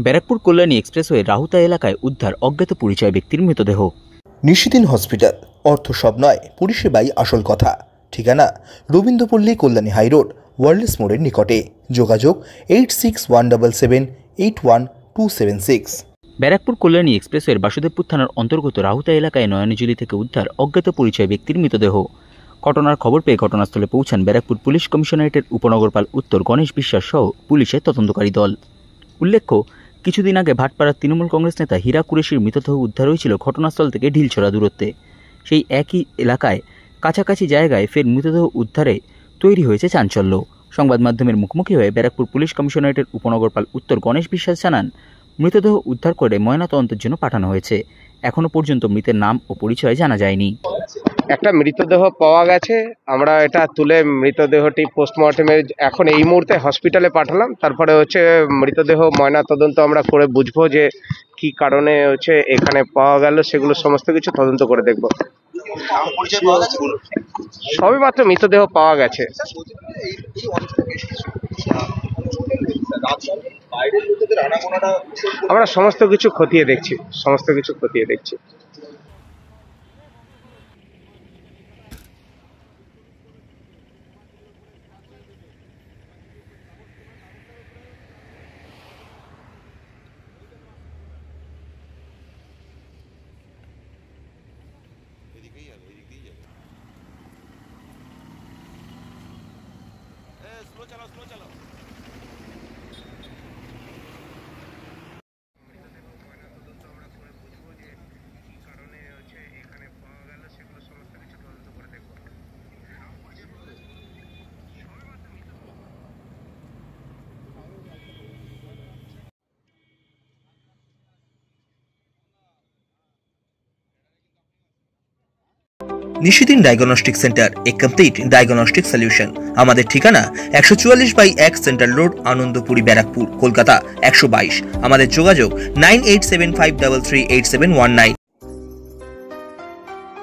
Barrackpore Kalyani expressway Rahuta এলাকায় উদ্ধার অজ্ঞাত পরিচয় ব্যক্তির মৃতদেহ। নিশিদিন হসপিটাল, অর্থ সব নয়, পরিষেবাই আসল কথা। ঠিকানা রবীন্দ্রপল্লী, কল্যাণী হাইরোড, ওয়ার্ল্ডস মোড়ের নিকটে। যোগাযোগ 8617781276। ব্যারাকপুর কল্যাণী এক্সপ্রেসওয়ের বাসুদেবপুর থানার অন্তর্গত রাহুতা এলাকায় নয়নজুলি থেকে উদ্ধার অজ্ঞাত পরিচয় ব্যক্তির মৃতদেহ। ঘটনার খবর পেয়ে ঘটনাস্থলে পৌঁছান ব্যারাকপুর পুলিশ কমিশনারেটের উপনগরপাল উত্তর গণেশ বিশ্বাস সহ পুলিশের তদন্তকারী দল। উল্লেখ্য, কিছুদিন আগে ভাটপাড়ার তৃণমূল কংগ্রেস নেতা হীরা কুরেশির মৃতদেহ উদ্ধার হয়েছিল ঘটনাস্থল থেকে ঢিলছড়া দূরত্বে। সেই একই এলাকায় কাছাকাছি জায়গায় ফের মৃতদেহ উদ্ধারে তৈরি হয়েছে চাঞ্চল্য। সংবাদ মাধ্যমের মুখোমুখি হয়ে ব্যারাকপুর পুলিশ কমিশনারেটের উপনগরপাল উত্তর গণেশ বিশ্বাস জানান, মৃতদেহ উদ্ধার করে ময়নাতদন্তের জন্য পাঠানো হয়েছে। এখনো পর্যন্ত মৃতের নাম ও পরিচয় জানা যায়নি। একটা মৃতদেহ পাওয়া গেছে, আমরা এটা তুলে মৃতদেহটি পোস্টমর্টমের এখন এই মুহূর্তে হসপিটালে পাঠালাম। তারপরে মৃতদেহ ময়না তদন্ত আমরা করে বুঝবো যে কি কারণে এখানে পাওয়া গেল, সেগুলো সমস্ত কিছু তদন্ত করে দেখব। সবে মাত্র মৃতদেহ পাওয়া গেছে। আমরা সমস্ত কিছু খতিয়ে দেখছি। নিশিদিন ডায়াগনস্টিক সেন্টার, এ কমপ্লিট ডায়াগনস্টিক সলিউশন। আমাদের ঠিকানা 144/1 সেন্ট্রাল রোড, আনন্দপুরি, ব্যারাকপুর, কলকাতা 122। আমাদের যোগাযোগ 9875338719।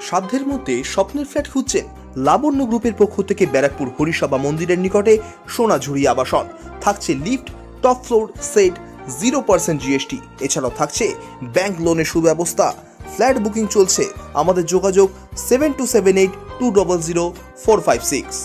সাধ্যের মধ্যে স্বপ্নের ফ্ল্যাট খুঁজছেন? লাবণ্য গ্রুপের পক্ষ থেকে ব্যারাকপুর হরিসভা মন্দিরের নিকটে সোনাঝুরি আবাসন। থাকছে lift, top floor, set, 0% GST। এছাড়াও থাকছে ব্যাংক লোনের সুব্যবস্থা। ফ্ল্যাট বুকিং চলছে। আমাদের যোগাযোগ 7278200456।